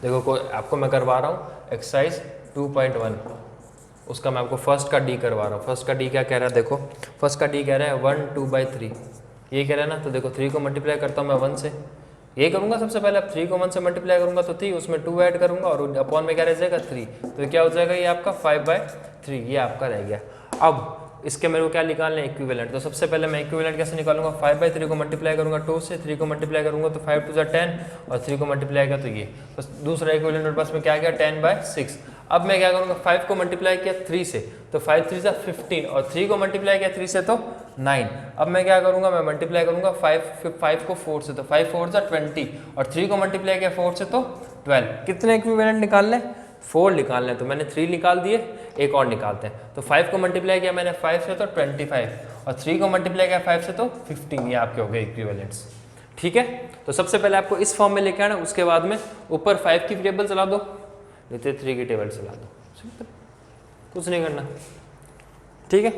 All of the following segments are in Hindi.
देखो आपको मैं करवा रहा हूँ एक्सरसाइज 2.1, उसका मैं आपको फर्स्ट का डी करवा रहा हूँ। फर्स्ट का डी क्या कह रहा है, देखो फर्स्ट का डी कह रहा है 1 2/3, ये कह रहा है ना। तो देखो 3 को मल्टीप्लाई करता हूँ मैं 1 से, ये करूँगा सबसे पहले। अब 3 को 1 से मल्टीप्लाई करूँगा तो 3, उसमें 2 ऐड करूँगा और अपॉन में क्या रह जाएगा 3, तो क्या हो जाएगा ये आपका 5/3, ये आपका रह गया। अब इसके मेरे को क्या निकालना है, इक्विवेलेंट। तो सबसे पहले मैं इक्विवेलेंट कैसे निकालूंगा, 5/3 को मल्टीप्लाई करूंगा 2 से, 3 को मल्टीप्लाई करूंगा तो 5 2 10 और 3 को मल्टीप्लाई किया तो ये, बस दूसरा इक्विवेलेंट मेरे पास में क्या गया 10/6। अब मैं क्या करूंगा, 5 को मल्टीप्लाई किया 3 से तो 5 3 15 और 3 को मल्टीप्लाई किया 3 से तो 9। अब मैं क्या करूंगा, मैं मल्टीप्लाई करूंगा 5 को 4 से तो 5 4 20 और 3 को मल्टीप्लाई किया 4 से तो 12। कितने इक्विवेलेंट निकालने, 4 निकालने, तो मैंने 3 निकाल दिए, एक और निकालते हैं। तो 5 को मल्टीप्लाई किया मैंने 5 से तो 25 और 3 को मल्टीप्लाई किया 5 से तो 15, ये आपके हो गए इक्विवेलेंट्स। ठीक है, तो सबसे पहले आपको इस फॉर्म में लेके आना, उसके बाद में ऊपर 5 की टेबल चला दो, नीचे 3 की टेबल चला दो, सिंपल, कुछ नहीं करना। ठीक है,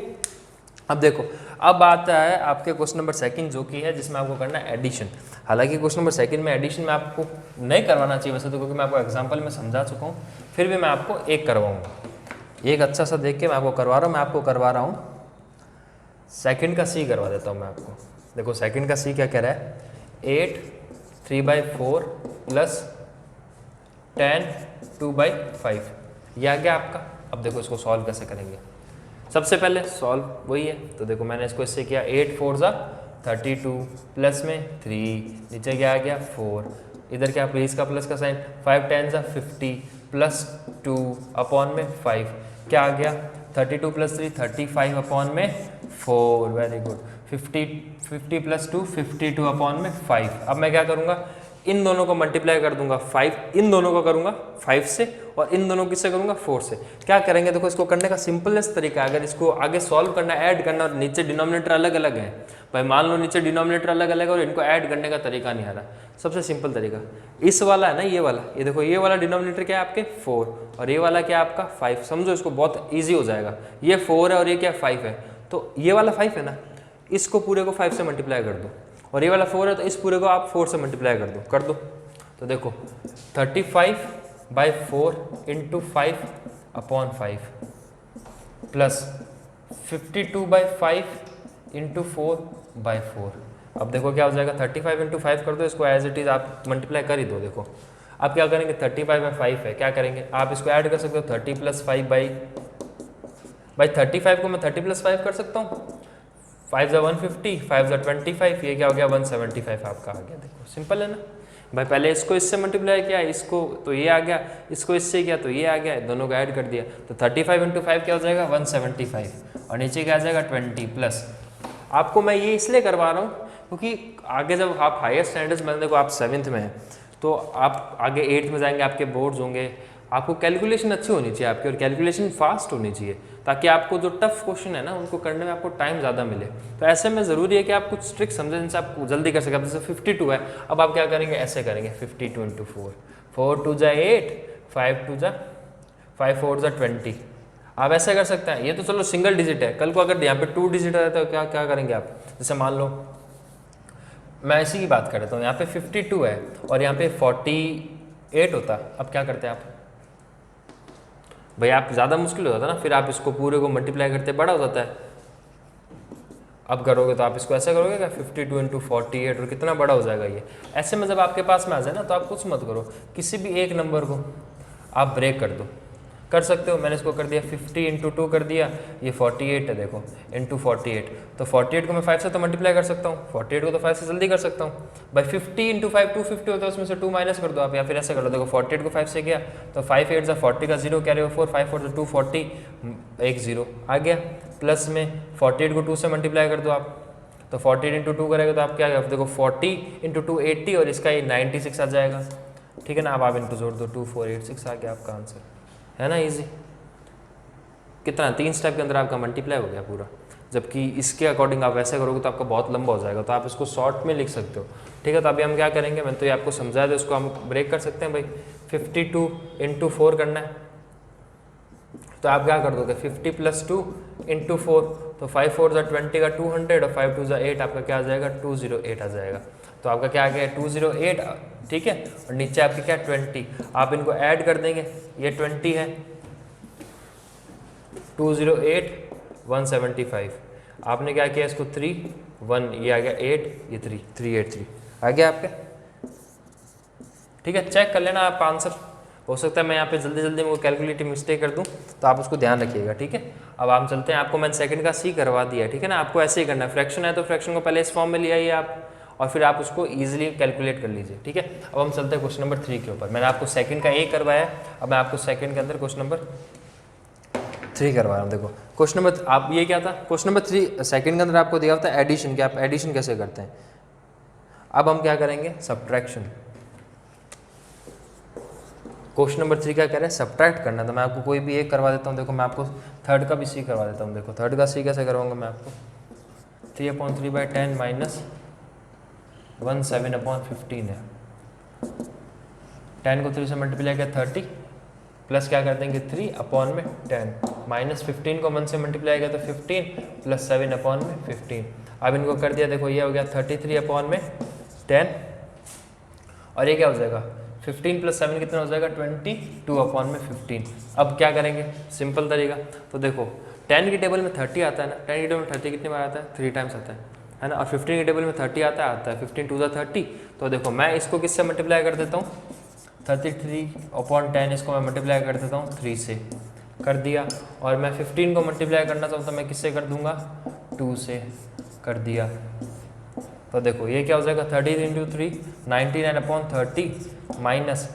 अब देखो अब आता है आपके क्वेश्चन नंबर सेकंड, जो कि है जिसमें आपको करना है एडिशन। हालांकि क्वेश्चन नंबर सेकंड में एडिशन में आपको नहीं करवाना चाहिए वैसे तो, क्योंकि मैं आपको एग्जांपल में समझा चुका हूँ, फिर भी मैं आपको एक करवाऊंगा, एक अच्छा सा देख के मैं आपको करवा रहा हूँ। मैं आपको करवा रहा हूँ सेकंड का सी करवा देता हूँ मैं आपको। देखो सेकंड का सी क्या कह रहा है, 8 3/4 प्लस 10 2/5, ये आ गया आपका। अब देखो इसको सॉल्व कैसे करेंगे, सबसे पहले सॉल्व वही है। तो देखो मैंने इसको इससे किया, 8 4 32 प्लस में 3, नीचे क्या आ गया 4, इधर क्या प्लीज का प्लस का साइन, 5 10 50 प्लस 2 अपॉन में 5, क्या आ गया 32 प्लस 3 35 अपॉन में 4, वेरी गुड। 50 प्लस 2 52 अपॉन में 5। अब मैं क्या करूँगा, इन दोनों को मल्टीप्लाई कर दूंगा 5, इन दोनों को करूंगा 5 से और इन दोनों किससे करूंगा 4 से। क्या करेंगे, देखो इसको करने का सिंपलेस्ट तरीका, अगर इसको आगे सॉल्व करना, ऐड करना, और नीचे डिनोमिनेटर अलग अलग है भाई, मान लो नीचे डिनोमिनेटर अलग अलग है और इनको ऐड करने का तरीका नहीं आ रहा, सबसे सिंपल तरीका इस वाला है ना, ये वाला, ये देखो ये वाला डिनोमिनेटर क्या है आपके 4 और ये वाला क्या है आपका 5, समझो इसको बहुत ईजी हो जाएगा। ये 4 है और ये क्या 5 है, तो ये वाला 5 है ना, इसको पूरे को 5 से मल्टीप्लाई कर दो, और ये वाला 4 है तो इस पूरे को आप 4 से मल्टीप्लाई कर दो। तो देखो 35/4 इंटू 5 अपॉन 5 प्लस 52/5 इंटू 4/4। अब देखो क्या हो जाएगा, 35 इंटू 5 कर दो, इसको एज इट इज आप मल्टीप्लाई कर ही दो। देखो अब क्या करेंगे, 35/5 है, क्या करेंगे आप इसको ऐड कर सकते हो, 30 + 5 35 को मैं 30 + 5 कर सकता हूँ, 5 150 5 25, ये क्या हो गया 175 आपका आ गया। देखो सिंपल है ना भाई, पहले इसको इससे मल्टीप्लाई किया, इसको तो ये आ गया, इसको इससे किया तो ये आ गया, दोनों को ऐड कर दिया, तो 35 इंटू 5 क्या हो जाएगा 175 और नीचे क्या आ जाएगा 20 प्लस। आपको मैं ये इसलिए करवा रहा हूँ क्योंकि आगे जब आप हायर स्टैंडर्ड्स में, देखो आप 7th में हैं तो आप आगे 8th में जाएंगे, आपके बोर्ड्स होंगे, आपको कैलकुलेशन अच्छी होनी चाहिए आपकी, और कैलकुलेशन फास्ट होनी चाहिए, ताकि आपको जो टफ क्वेश्चन है ना उनको करने में आपको टाइम ज़्यादा मिले। तो ऐसे में ज़रूरी है कि आप कुछ ट्रिक समझें जिनसे आप जल्दी कर सकें। अब जैसे 52 है, अब आप क्या करेंगे, ऐसे करेंगे 52 इंटू 4, 4 2 8, 5 2 5 4 20, आप ऐसे कर सकते हैं। ये तो चलो सिंगल डिजिट है, कल को अगर यहाँ पे 2 डिजिट रहता है तो क्या करेंगे आप, जैसे मान लो मैं इसी की बात कर रहा हूँ, यहाँ पे 52 है और यहाँ पे 48 होता, अब क्या करते हैं आप भाई, आप ज़्यादा मुश्किल हो जाता है ना, फिर आप इसको पूरे को मल्टीप्लाई करते बड़ा हो जाता है। अब करोगे तो आप इसको ऐसा करोगे क्या, 52 इंटू 48 और कितना बड़ा हो जाएगा ये। ऐसे में जब आपके पास में आ जाए ना तो आप कुछ मत करो, किसी भी एक नंबर को आप ब्रेक कर दो, कर सकते हो। मैंने इसको कर दिया 50 इंटू 2 कर दिया, ये 48 है देखो इंटू 48, तो 48 को मैं 5 से तो मल्टीप्लाई कर सकता हूँ, 48 को तो 5 से जल्दी कर सकता हूँ भाई। 50 इंटू 5 250 होता है, उसमें से 2 माइनस कर दो आप, या फिर ऐसे कर लो, देखो 48 को 5 से गया तो 5 8 40 का 0 कैरी हो 4, 5 4 2 40, एक 0 आ गया, प्लस में 48 को 2 से मल्टीप्लाई कर दो आप, तो 48 इंटू 2 करेगा तो आप क्या देखो 40 इंटू 2 80 और इसका ये 96 आ जाएगा। ठीक है ना, अब आप इनको जोड़ दो, 2486 आ गया आपका आंसर, है ना इजी। कितना 3 स्टेप के अंदर आपका मल्टीप्लाई हो गया पूरा। जबकि इसके अकॉर्डिंग आप वैसे करोगे तो आपका बहुत लंबा हो जाएगा, तो आप इसको शॉर्ट में लिख सकते हो। ठीक है, तो अभी हम क्या करेंगे, मैं तो ये आपको समझा दे, उसको हम ब्रेक कर सकते हैं भाई। 52 इंटू 4 करना है, तो आप क्या कर दोगे 50 + 2 इंटू 4, तो 5 4 20 का 200 और 5 2 8 आपका क्या आ जाएगा 208 आ जाएगा। तो आपका क्या आ गया 208 ठीक है, और नीचे आपकी क्या 20, आप इनको ऐड कर देंगे, ये 20 है, 208 175, आपने क्या किया इसको 3 1, ये आ गया 8, ये 3 383 आ गया आपके। ठीक है, चेक कर लेना आप आंसर, हो सकता है मैं यहाँ पे जल्दी जल्दी में कैलकुलेटिव मिस्टेक कर दूँ, तो आप उसको ध्यान रखिएगा। ठीक है, अब हम चलते हैं, आपको मैंने सेकंड का सी करवा दिया है। ठीक है ना, आपको ऐसे ही करना है, फ्रैक्शन है तो फ्रैक्शन को पहले इस फॉर्म में ले आइए आप, और फिर आप उसको ईजिली कैलकुलेट कर लीजिए। ठीक है, अब हम चलते हैं क्वेश्चन नंबर 3 के ऊपर। मैंने आपको सेकंड का ए करवाया है, अब मैं आपको सेकंड के अंदर क्वेश्चन नंबर 3 करवा रहा हूँ। देखो क्वेश्चन नंबर, आप ये क्या था, क्वेश्चन नंबर 3 सेकंड के अंदर आपको दिया होता है एडिशन, कि आप एडिशन कैसे करते हैं। अब हम क्या करेंगे, सब्ट्रैक्शन। क्वेश्चन नंबर 3 क्या कह रहे हैं, सब्ट्रैक्ट करना, तो मैं आपको कोई भी एक करवा देता हूँ। देखो मैं आपको थर्ड का भी सी करवा देता हूँ। देखो थर्ड का सी कैसे करवाऊंगा मैं आपको, 3/3/10 माइनस 1/7/15 है, 10 को 3 से मल्टीप्लाई किया 30, प्लस क्या कर देंगे 3/10, माइनस 15 को 1 से मल्टीप्लाई किया तो 15, प्लस 7/15। अब इनको कर दिया, देखो ये हो गया 33/10, और ये क्या हो जाएगा 15 प्लस 7 कितना हो जाएगा 22/15। अब क्या करेंगे, सिंपल तरीका, तो देखो 10 की टेबल में 30 आता है ना, 10 की टेबल में 30 कितनी बार आता है, 3 टाइम्स आता है ना, और 15 की टेबल में 30 आता है 15 2 30। तो देखो मैं इसको किससे मल्टीप्लाई कर देता हूँ, 33/10 इसको मैं मल्टीप्लाई कर देता हूँ 3 से, कर दिया, और मैं 15 को मल्टीप्लाई करना चाहता हूँ, मैं किससे कर दूंगा 2 से, कर दिया। तो देखो ये क्या हो जाएगा 30 × 3 99/30 माइनस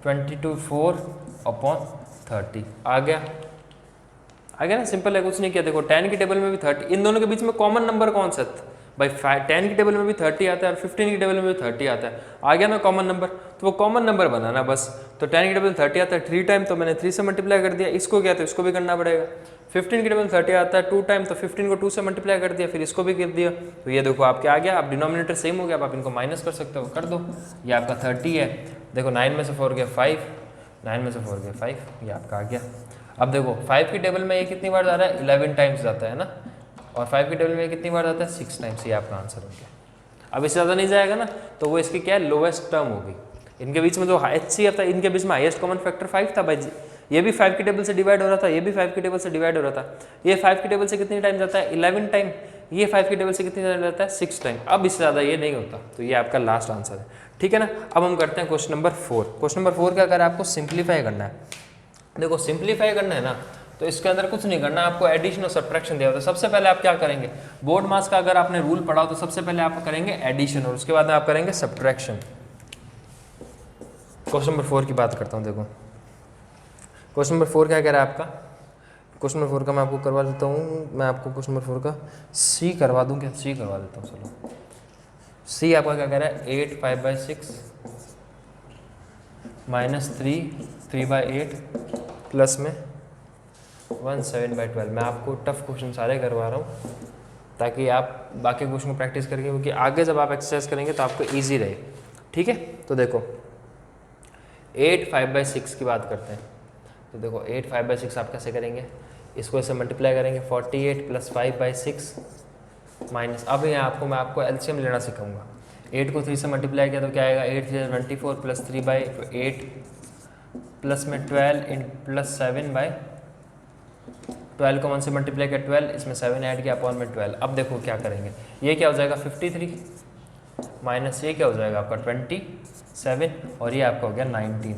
22/4/30 आ गया ना, सिंपल है, कुछ नहीं किया। देखो 10 की टेबल में भी 30, इन दोनों के बीच में कॉमन नंबर कौन सा है भाई, 10 की टेबल में भी 30 आता है और 15 की टेबल में भी 30 आता है, आ गया ना कॉमन नंबर, तो वो कॉमन नंबर बनाना बस। तो 10 की टेबल में 30 आता है 3 टाइम, तो मैंने 3 से मल्टीप्लाई कर दिया, इसको क्या, तो इसको भी करना पड़ेगा। 15 की टेबल में 30 आता है 2 टाइम, तो 15 को 2 से मल्टीप्लाई कर दिया, फिर इसको भी कर दिया, तो ये देखो आपके आ गया। आप डिनोमिनेटर सेम हो गया, अब आप इनको माइनस कर सकते हो, कर दो, ये आपका 30 है। देखो 9 में से 4 गया 5, 9 में से 4 गया 5, ये आपका आ गया। अब देखो 5 की टेबल में ये कितनी बार जा रहा है, 11 टाइम्स जाता है ना, और 5 की टेबल में कितनी बार जाता है, 6 टाइम्स, ये आपका आंसर हो गया। अब इससे ज़्यादा नहीं जाएगा ना, तो वो इसकी क्या है, लोएस्ट टर्म होगी। इनके बीच में जो HCF था, इनके बीच में हाईएस्ट कॉमन फैक्टर 5 था भाई जी, ये भी 5 की टेबल से डिवाइड हो रहा था, ये भी 5 की टेबल से डिवाइड हो रहा था। ये 5 की टेबल से कितनी टाइम जाता है, 11 टाइम, ये 5 की टेबल से कितनी टाइम जाता है, 6 टाइम। अब इससे ज़्यादा ये नहीं होता, तो ये आपका लास्ट आंसर है। ठीक है ना, अब हम करते हैं क्वेश्चन नंबर 4। क्वेश्चन नंबर 4 क्या कर रहा है, आपको सिंप्लीफाई करना है। देखो सिंप्लीफाई करना है ना, तो इसके अंदर कुछ नहीं करना, आपको एडिशन और सब्ट्रैक्शन दिया होता है। सबसे पहले आप क्या करेंगे, बोर्ड मास का अगर आपने रूल पढ़ा हो तो सबसे पहले आप करेंगे एडिशन, और उसके बाद आप करेंगे सब्ट्रैक्शन। क्वेश्चन नंबर 4 की बात करता हूँ। देखो क्वेश्चन नंबर 4 क्या कह रहा है आपका, क्वेश्चन नंबर 4 का मैं आपको करवा देता हूँ, मैं आपको क्वेश्चन नंबर 4 का सी करवा दूँ क्या, सी करवा देता हूँ। चलो सी आपका क्या कह रहा है, 8 5/6 माइनस 3/8 प्लस में 1/7/12। मैं आपको टफ क्वेश्चन सारे करवा रहा हूँ ताकि आप बाकी क्वेश्चन को प्रैक्टिस करेंगे, क्योंकि आगे जब आप एक्सरसाइज करेंगे तो आपको ईजी रहे। ठीक है, तो देखो 8 5/6 की बात करते हैं। तो देखो 8 5/6 आप कैसे करेंगे, इसको ऐसे मल्टीप्लाई करेंगे, 48 + 5/6 माइनस, अब यहाँ मैं आपको एलसीएम लेना सिखाऊंगा। 8 को 3 से मल्टीप्लाई किया तो क्या आएगा, 8 3 24 प्लस 3/8 प्लस में 12 प्लस 7/12 को 1 से मल्टीप्लाई किया 12, इसमें 7 ऐड किया अपॉन में 12। अब देखो क्या करेंगे, ये क्या हो जाएगा 53 माइनस ये क्या हो जाएगा आपका 27, और ये आपका हो गया 19।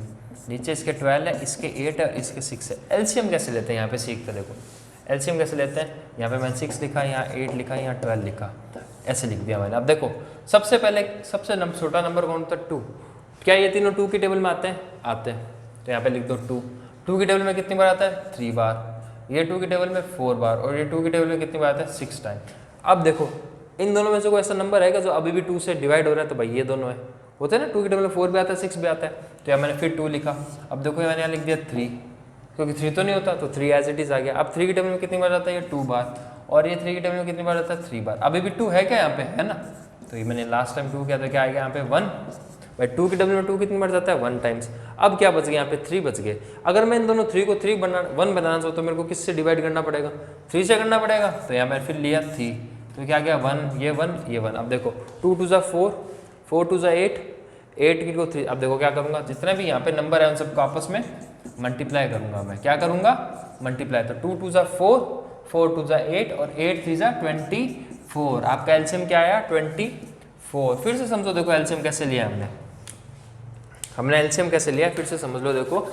नीचे इसके 12 है, इसके 8 है, इसके 6 है। एलसीएम कैसे लेते हैं यहाँ पे सीखते, देखो एलसीएम कैसे लेते हैं, यहाँ पे मैंने 6 लिखा, यहाँ 8 लिखा, यहाँ 12 लिखा, ऐसे लिख दिया मैंने। अब देखो सबसे पहले सबसे छोटा नंबर कौन था 2, क्या ये तीनों 2 की टेबल में आते हैं, आते हैं, तो यहाँ पे लिख दो 2। 2 की टेबल में कितनी बार आता है 3 बार, ये 2 की टेबल में 4 बार, और ये 2 की टेबल में कितनी बार आता है 6 टाइम। अब देखो इन दोनों में से कोई ऐसा नंबर है जो अभी भी 2 से डिवाइड हो रहा है, तो भाई ये दोनों है, होते हैं ना, 2 की टेबल में 4 भी आता है 6 भी आता है, तो यहाँ मैंने फिर 2 लिखा। अब देखो मैंने यहाँ लिख दिया 3, क्योंकि 3 तो नहीं होता, तो 3 एज इट इज आ गया। अब 3 की टेबल में कितनी बार आता है, ये 2 बार, और ये 3 की टेबल में कितनी बार आता है 3 बार। अभी भी 2 है क्या यहाँ पे, है ना, तो ये मैंने लास्ट टाइम 2 किया तो क्या आएगा यहाँ पे 1। भाई 2 की टेबल में 2 कितनी बार जाता है 1 टाइम्स। अब क्या बच गया यहाँ पे 3 बच गए। अगर मैं इन दोनों 3 को 1 बनाना चाहूँ तो मेरे को किससे डिवाइड करना पड़ेगा, 3 से करना पड़ेगा, तो यहाँ मैंने फिर लिया 3, तो क्या गया 1, ये 1, ये 1। अब देखो 2 2 ज़ा 4, 4 2 ज़ा 8, 8 की को 3, अब देखो क्या करूँगा, जितने भी यहाँ पे नंबर है उन सबको आपस में मल्टीप्लाई करूँगा मैं, क्या करूँगा, मल्टीप्लाई। तो 2 2 ज़ा 4, 4 2 ज़ा 8 और 8 3 ज़ा 24। आपका एलसीएम क्या आया, 24। फिर से समझो, देखो एलसीएम कैसे लिया हमने एलसीएम कैसे लिया, फिर से समझ लो। देखो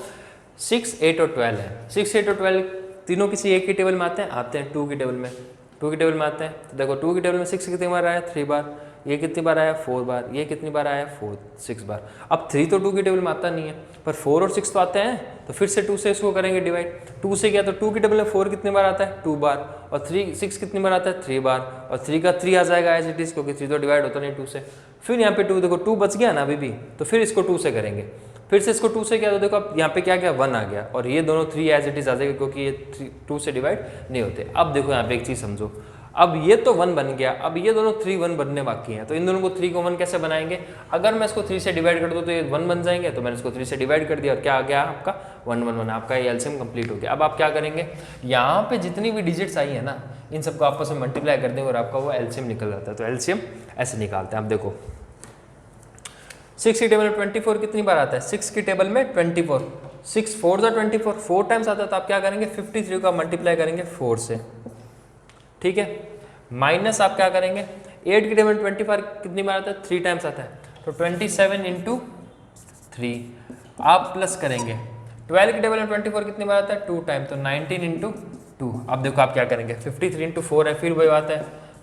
6 8 और 12 है, 6 8 और 12 तीनों किसी एक की टेबल में आते हैं 2 की टेबल में, 2 की टेबल में आते हैं। तो देखो 2 की टेबल में 6 कितनी बार आया, 3 बार, ये कितनी बार आया, 4 बार, ये कितनी बार आया, 6 बार। अब 3 तो 2 की टेबल में आता नहीं है, पर 4 और 6 तो आते हैं, तो फिर से 2 से इसको करेंगे डिवाइड। 2 से क्या, तो 2 की टेबल में 4 कितनी बार आता है, 2 बार, और 6 कितनी बार आता है, 3 बार, और 3 का 3 आ जाएगा एज इट इज, क्योंकि 3 तो डिवाइड होता नहीं 2 से। फिर यहाँ पे 2, देखो 2 बच गया ना अभी भी, तो फिर इसको 2 से करेंगे, फिर से इसको 2 से किया, तो देखो अब यहाँ पे क्या गया, 1 आ गया, और ये दोनों 3 एज इट इज आ जाएगा, क्योंकि ये 2 से डिवाइड नहीं होते। अब देखो यहाँ पे एक चीज़ समझो, अब ये तो 1 बन गया, अब ये दोनों 3 1 बनने बाकी हैं, तो इन दोनों को 3 को 1 कैसे बनाएंगे। अगर मैं इसको 3 से डिवाइड कर दूँ तो ये 1 बन जाएंगे, तो मैंने इसको 3 से डिवाइड कर दिया और क्या आ गया आपका 1 1 1, आपका ये एलसीएम कंप्लीट हो गया। अब आप क्या करेंगे, यहाँ पे जितनी भी डिजिट्स आई है ना, इन सबको आपस में मल्टीप्लाई कर देंगे और आपका वो एलसीएम निकल जाता है। तो एलसीएम ऐसे निकालते हैं। आप देखो 6 की टेबल में 24 कितनी बार आता है, 6 की टेबल में 24, 6 4 ज़ा 24, 4 टाइम्स आता है, तो आप क्या करेंगे 53 का मल्टीप्लाई करेंगे 4 से, ठीक है। माइनस आप क्या करेंगे, 8 की टेबल में 25 कितनी बार आता है, 3 टाइम्स आता है, तो 27 इंटू 3। आप प्लस करेंगे 12 की टेबल में 24 कितनी बार आता है, 2 टाइम, तो 19 इंटू 2। अब देखो आप क्या करेंगे, 53 इंटू 4 है, फिर वही बात है,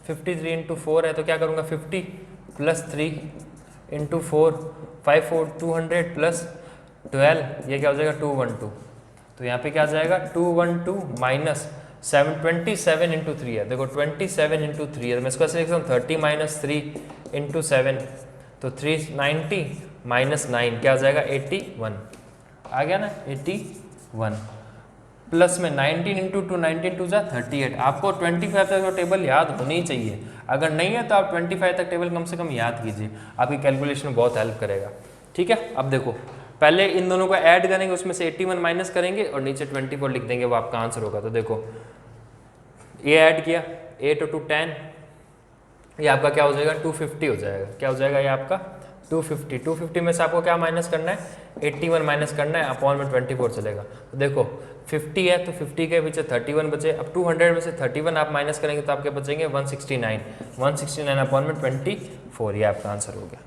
53 इंटू 4 है, तो क्या करूँगा 50 प्लस 3 इंटू 4, 5 4 200 प्लस 12, ये क्या हो जाएगा 212। तो यहाँ पे क्या आ जाएगा 212 माइनस 27 इंटू 3 है, देखो 27 इंटू 3 है, तो मैं इसको ऐसे लिखता हूँ 30 माइनस 3 इंटू 7, तो 390 माइनस 9 क्या आ जाएगा 81, आ गया ना 81, प्लस में 19 इंटू 2, 19 2 जा 38। आपको 25 तक तो टेबल याद होनी ही चाहिए, अगर नहीं है तो आप 25 तक टेबल कम से कम याद कीजिए, आपकी कैलकुलेशन में बहुत हेल्प करेगा, ठीक है। अब देखो पहले इन दोनों को ऐड करेंगे, उसमें से 81 माइनस करेंगे और नीचे 24 लिख देंगे, वो आपका आंसर होगा। तो देखो ये ऐड किया 8 और 2 10, ये आपका क्या हो जाएगा 250 हो जाएगा, क्या हो जाएगा ये आपका 250। 250 में से आपको क्या माइनस करना है, 81 माइनस करना है, अपॉन में 24 चलेगा। तो देखो 50 है तो 50 के पीछे 31 बचे, अब 200 में से 31 आप माइनस करेंगे तो आपके बचेंगे 169, 169 अपॉन में 24, ये आपका आंसर हो गया,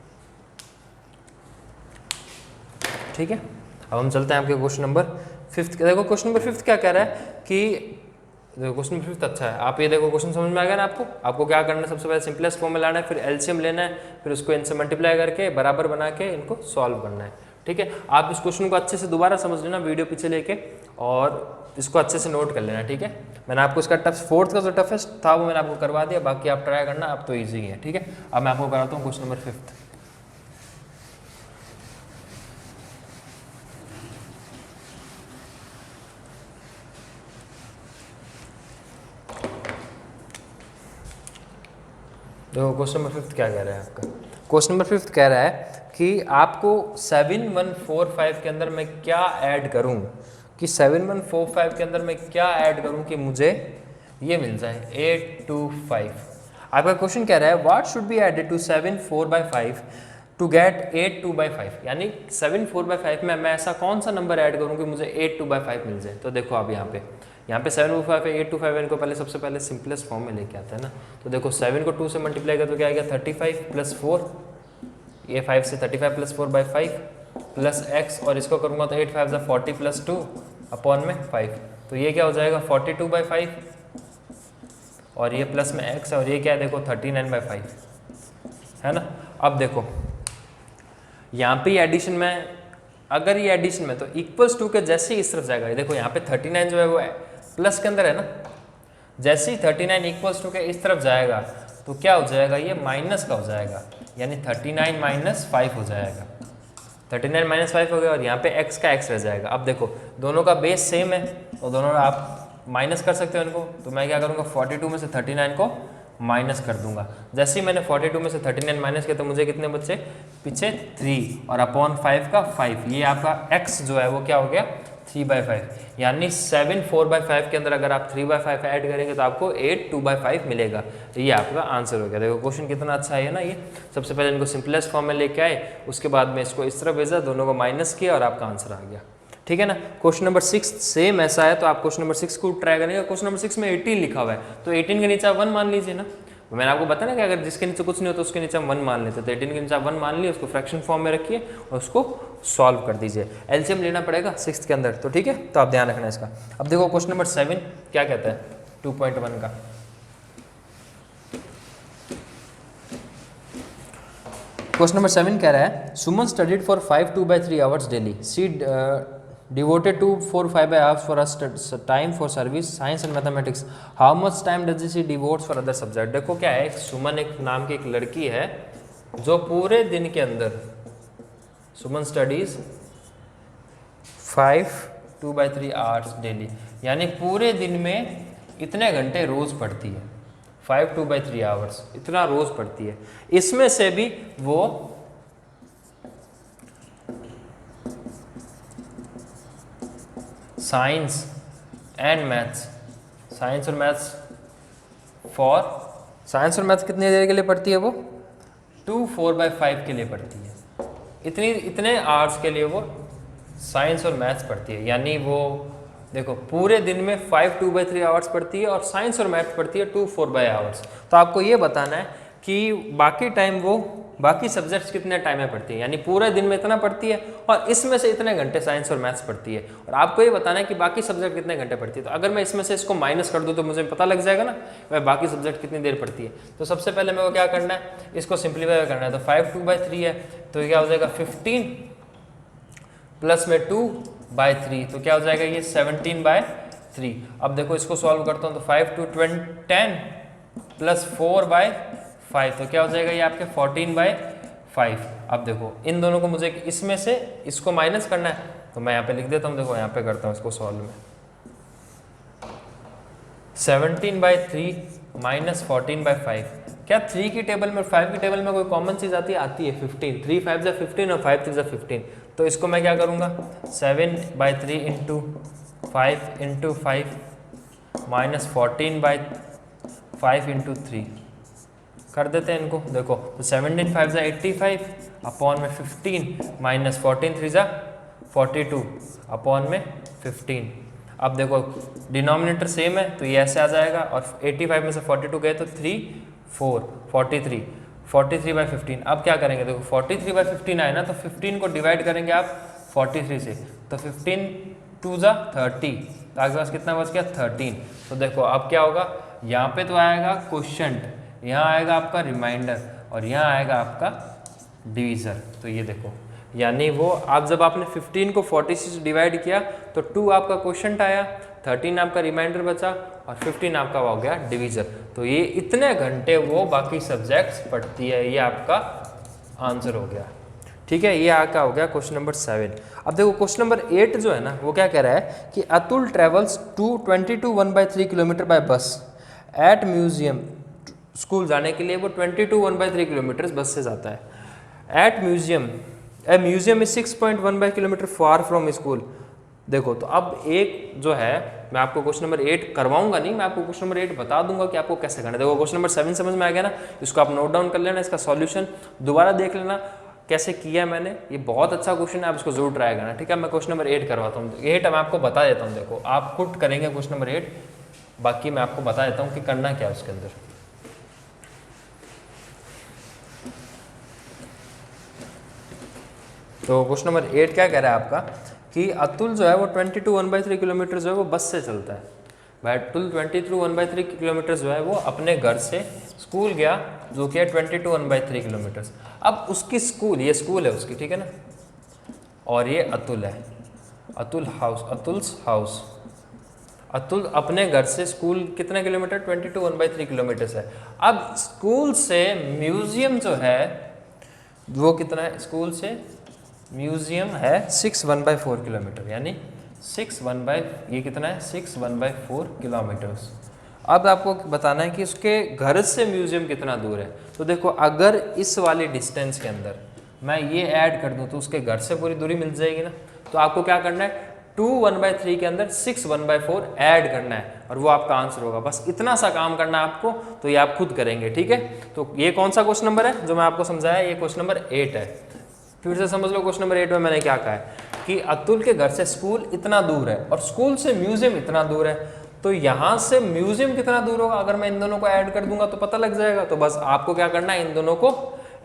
ठीक है। अब हम चलते हैं आपके क्वेश्चन नंबर 5। देखो क्वेश्चन नंबर 5 क्या कह रहा है कि देखो क्वेश्चन नंबर 5 अच्छा है, आप ये देखो क्वेश्चन समझ में आ गया ना आपको क्या करना है, सबसे पहले सिंपलेस्ट फॉर्म में लाना है, फिर एलसीएम लेना है, फिर उसको इनसे मल्टीप्लाई करके बराबर बना के इनको सॉल्व करना है, ठीक है। आप इस क्वेश्चन को अच्छे से दोबारा समझ लेना, वीडियो पीछे लेके, और इसको अच्छे से नोट कर लेना, ठीक है। मैंने आपको इसका फोर्थ का जो टफेस्ट था वो मैंने आपको करवा दिया, बाकी आप ट्राई करना, अब तो ईजी है, ठीक है। अब मैं आपको कराता हूँ क्वेश्चन नंबर 5। देखो क्वेश्चन नंबर 5 क्या कह रहा है आपका, क्वेश्चन नंबर 5 कह रहा है कि आपको 7145 के अंदर मैं क्या ऐड करूं, कि 7145 के अंदर मैं क्या ऐड करूं कि मुझे ये मिल जाए 825। आपका क्वेश्चन कह रहा है what should be added to 74/5 to get 82/5, यानी 74/5 में मैं ऐसा कौन सा नंबर ऐड करूं कि मुझे 82/5 मिल जाए। तो देखो आप यहाँ पे 7/5 है, 825 इनको पहले सबसे पहले सिंपलेस्ट फॉर्म में लेके आता है ना। तो देखो 7 को 2 से मल्टीप्लाई कर तो क्या आएगा 35 प्लस 4, ये 5 से 35 प्लस 4/5 प्लस x, और इसको करूँगा तो 8 5 ज़ा 40 प्लस 2 अपॉन में 5, तो ये क्या हो जाएगा 42/5, और ये प्लस में x है, और ये क्या है देखो 39/5 है ना। अब देखो यहाँ पे एडिशन में, अगर ये एडिशन में तो इक्वल्स टू के जैसे ही इस तरफ जाएगा, ये देखो यहाँ पे 39 जो है वो प्लस के अंदर है ना, जैसे ही 39 इक्वल्स टू के इस तरफ जाएगा तो क्या हो जाएगा, ये माइनस का हो जाएगा, यानी 39 माइनस 5 हो जाएगा, 39 माइनस 5 हो गया, और यहाँ पे x का x रह जाएगा। अब देखो दोनों का बेस सेम है, तो दोनों आप माइनस कर सकते हो इनको, तो मैं क्या करूँगा 42 में से 39 को माइनस कर दूंगा। जैसे ही मैंने 42 में से 39 माइनस किया तो मुझे कितने बच्चे पीछे 3, और अपॉन 5 का 5, ये आपका x जो है वो क्या हो गया 3/5, यानी 7 4/5 के अंदर अगर आप 3/5 ऐड करेंगे तो आपको 8 2/5 मिलेगा। तो ये आपका आंसर हो गया। देखो क्वेश्चन कितना अच्छा है ना ये। सबसे पहले इनको सिंपलेस्ट फॉर्म में लेके आए, उसके बाद में इसको इस तरह भेजा, दोनों को माइनस किया और आपका आंसर आ गया। ठीक है ना। क्वेश्चन नंबर 6 सेम ऐसा है, तो आप क्वेश्चन नंबर 6 को ट्राई करेंगे। क्वेश्चन नंबर 6 में 18 लिखा हुआ है, तो 18 के नीचे आप 1 मान लीजिए ना। मैंने आपको बताया ना कि अगर जिसके नीचे कुछ नहीं होता उसके नीचे हम 1 मान लेते, तो 18 के नीचे आप 1 मान लिए, उसको फ्रैक्शन फॉर्म में रखिए और उसको सॉल्व कर दीजिए। एलसीएम लेना पड़ेगा 6 के अंदर, तो ठीक है, तो आप ध्यान रखना इसका। अब देखो क्वेश्चन नंबर 7 क्या कहता है 2.1 का। क्वेश्चन नंबर 7 कह रहा है Suman studied for 5 2/3 hours daily, she devoted to 4-5 hours for a time for service science and mathematics, how much time does she devotes for other subject। देखो क्या है, सुमन एक नाम की एक लड़की है जो पूरे दिन के अंदर, सुमन स्टडीज 5 2/3 आवर्स डेली, यानी पूरे दिन में इतने घंटे रोज पढ़ती है। 5 2/3 आवर्स इतना रोज पढ़ती है। इसमें से भी वो साइंस एंड मैथ्स, साइंस और मैथ्स फॉर, साइंस और मैथ्स कितनी देर के लिए पढ़ती है वो 2 4/5 के लिए पढ़ती है। इतने आवर्स के लिए वो साइंस और मैथ्स पढ़ती है। यानी वो देखो पूरे दिन में 5 2/3 आवर्स पढ़ती है और साइंस और मैथ्स पढ़ती है 2 4/5 आवर्स। तो आपको ये बताना है कि बाकी टाइम वो बाकी सब्जेक्ट्स कितने टाइम में पढ़ती है, यानी पूरे दिन में इतना पढ़ती है और इसमें से इतने घंटे साइंस और मैथ्स पढ़ती है। और आपको ये बताना है कि बाकी सब्जेक्ट कितने घंटे पढ़ती है। तो अगर मैं इसमें से इसको माइनस कर दूं तो मुझे पता लग जाएगा ना वह बाकी सब्जेक्ट कितनी देर पढ़ती है। तो सबसे पहले मेरे को क्या करना है, इसको सिंप्लीफाई करना है। तो 5 2/3 है, तो क्या हो जाएगा 15 प्लस में 2/3, तो क्या हो जाएगा ये 17/3। अब देखो इसको सॉल्व करता हूँ, तो 5 2 10 प्लस 4/5, तो क्या हो जाएगा ये आपके 14/5। अब देखो इन दोनों को मुझे इसमें से इसको माइनस करना है, तो मैं यहाँ पे लिख देता हूँ। देखो यहाँ पे करता हूँ इसको सॉल्व में, 17/3 माइनस 14/5। क्या 3 की टेबल में 5 की टेबल में कोई कॉमन चीज़ आती है? आती है 15। 3 5 = 15 और 5 3 = 15। तो इसको मैं क्या करूँगा 7/3 इंटू 5 इंटू 5 माइनस 14/5 इंटू 3 कर देते हैं इनको। देखो तो 17 5 = 85 अपॉन में 15 माइनस 14 3 = 42 अपॉन में 15। अब देखो डिनोमिनेटर सेम है तो ये ऐसे आ जाएगा और 85 में से 42 गए तो 3 4 43 43/15। अब क्या करेंगे, देखो 43/15 आए ना, तो 15 को डिवाइड करेंगे आप 43 से, तो 15 2 = 30, तो आपके पास कितना बच गया 13। तो देखो अब क्या होगा, यहाँ पे तो आएगा क्वोशंट, यहाँ आएगा आपका रिमाइंडर और यहाँ आएगा आपका डिवीज़र। तो ये देखो यानी वो आप जब आपने 15 को 40 से डिवाइड किया तो 2 आपका क्वोशंट आया, 13 आपका रिमाइंडर बचा और 15 आपका हो गया डिवीज़र। तो ये इतने घंटे वो बाकी सब्जेक्ट्स पढ़ती है, ये आपका आंसर हो गया। ठीक है, ये आपका हो गया क्वेश्चन नंबर 7। अब देखो क्वेश्चन नंबर 8 जो है ना वो क्या कह रहा है कि अतुल ट्रेवल्स 22 1/3 किलोमीटर बाय बस एट म्यूजियम। स्कूल जाने के लिए वो 22 1/3 किलोमीटर बस से जाता है। At museum, a museum is 6.1 kilometre far from school. देखो तो अब एक जो है, मैं आपको क्वेश्चन नंबर 8 करवाऊंगा नहीं, मैं आपको क्वेश्चन नंबर 8 बता दूंगा कि आपको कैसे करना है। देखो क्वेश्चन नंबर 7 समझ में आ गया ना, इसको आप नोट डाउन कर लेना, इसका सॉल्यूशन दोबारा देख लेना कैसे किया मैंने। ये बहुत अच्छा क्वेश्चन है, आप इसको जरूर ट्राई करना। ठीक है, मैं क्वेश्चन नंबर 8 करवाता हूँ। 8 मैं आपको बता देता हूँ, देखो आप खुद करेंगे क्वेश्चन नंबर 8, बाकी मैं आपको बता देता हूँ कि करना क्या है उसके अंदर। तो क्वेश्चन नंबर 8 क्या कह रहा है आपका कि अतुल जो है वो 22 1/3 किलोमीटर जो है वो बस से चलता है। भाई अतुल 22 1/3 किलोमीटर जो है वो अपने घर से स्कूल गया, जो कि है 22 1/3 किलोमीटर। अब उसकी स्कूल, ये स्कूल है उसकी, ठीक है ना, और ये अतुल है, अतुल हाउस, अतुल्स हाउस। अतुल अपने घर से स्कूल कितने किलोमीटर 22 1/3 किलोमीटर है। अब स्कूल से म्यूजियम जो है वो कितना है, स्कूल से म्यूजियम है 6 1/4 किलोमीटर, यानी 6 1/, ये कितना है 6 1/4 किलोमीटर्स। अब आपको बताना है कि उसके घर से म्यूजियम कितना दूर है। तो देखो अगर इस वाली डिस्टेंस के अंदर मैं ये ऐड कर दूं तो उसके घर से पूरी दूरी मिल जाएगी ना। तो आपको क्या करना है, 2 1/3 के अंदर 6 1/4 ऐड करना है और वो आपका आंसर होगा। बस इतना सा काम करना है आपको, तो ये आप खुद करेंगे, ठीक है। तो ये कौन सा क्वेश्चन नंबर है जो मैं आपको समझाया, ये क्वेश्चन नंबर 8 है। फिर से समझ लो क्वेश्चन नंबर 8 में मैंने क्या कहा है कि अतुल के घर से स्कूल इतना दूर है और स्कूल से म्यूजियम इतना दूर है, तो यहाँ से म्यूजियम कितना दूर होगा, अगर मैं इन दोनों को ऐड कर दूंगा तो पता लग जाएगा। तो बस आपको क्या करना है, इन दोनों को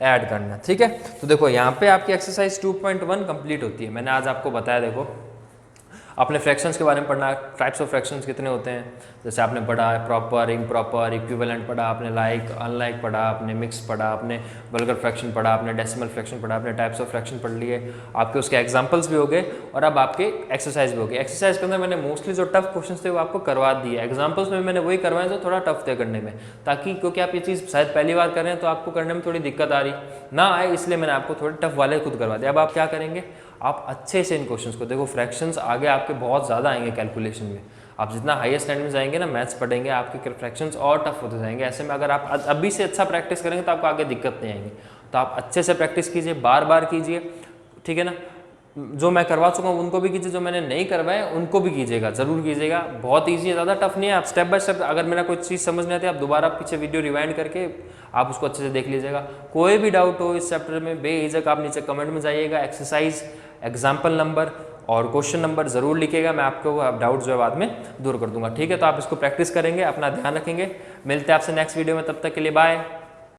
ऐड करना, ठीक है। तो देखो यहाँ पे आपकी एक्सरसाइज 2.1 कंप्लीट होती है। मैंने आज आपको बताया, देखो आपने फ्रैक्शंस के बारे में पढ़ना, टाइप्स ऑफ फ्रैक्शंस कितने होते हैं, जैसे आपने पढ़ा प्रॉपर, इम्प्रॉपर, इक्विवेलेंट पढ़ा, आपने लाइक, अनलाइक पढ़ा, आपने मिक्स पढ़ा, आपने वल्गर फ्रैक्शन पढ़ा, आपने डेसिमल फ्रैक्शन पढ़ा, आपने टाइप्स ऑफ फ्रैक्शन पढ़ लिए, आपके उसके एग्जांपल्स भी हो गए और अब आपके एक्सरसाइज भी हो गए। एक्सरसाइज के अंदर मैंने मोस्टली जो टफ क्वेश्चन थे वो आपको करवा दिए, एग्जाम्पल्स में मैंने वही करवाए जो थोड़ा टफ थे करने में, ताकि क्योंकि आप ये चीज़ शायद पहली बार कर रहे हैं तो आपको करने में थोड़ी दिक्कत आ रही ना आए, इसलिए मैंने आपको थोड़े टफ वाले खुद करवा दिया। अब आप क्या करेंगे, आप अच्छे से इन क्वेश्चंस को देखो, फ्रैक्शंस आगे आपके बहुत ज़्यादा आएंगे कैलकुलेशन में, आप जितना हाईएस्ट स्टैंडर्ड में जाएंगे ना मैथ्स पढ़ेंगे, आपके फ्रैक्शंस और टफ होते जाएंगे। ऐसे में अगर आप अभी से अच्छा प्रैक्टिस करेंगे तो आपको आगे दिक्कत नहीं आएंगी। तो आप अच्छे से प्रैक्टिस कीजिए, बार बार कीजिए, ठीक है ना। जो मैं करवा चुका हूँ उनको भी कीजिए, जो मैंने नहीं करवाए उनको भी कीजिएगा, जरूर कीजिएगा। बहुत ईजी है, ज़्यादा टफ नहीं है। आप स्टेप बाय स्टेप, अगर मेरा कोई चीज़ समझ नहीं आती आप दोबारा पीछे वीडियो रिवाइंड करके आप उसको अच्छे से देख लीजिएगा। कोई भी डाउट हो इस चैप्टर में बेझिझक आप नीचे कमेंट में जाइएगा, एक्सरसाइज, एग्जाम्पल नंबर और क्वेश्चन नंबर ज़रूर लिखिएगा, मैं आपको डाउट जो है बाद में दूर कर दूंगा, ठीक है। तो आप इसको प्रैक्टिस करेंगे, अपना ध्यान रखेंगे। मिलते हैं आपसे नेक्स्ट वीडियो में, तब तक के लिए बाय।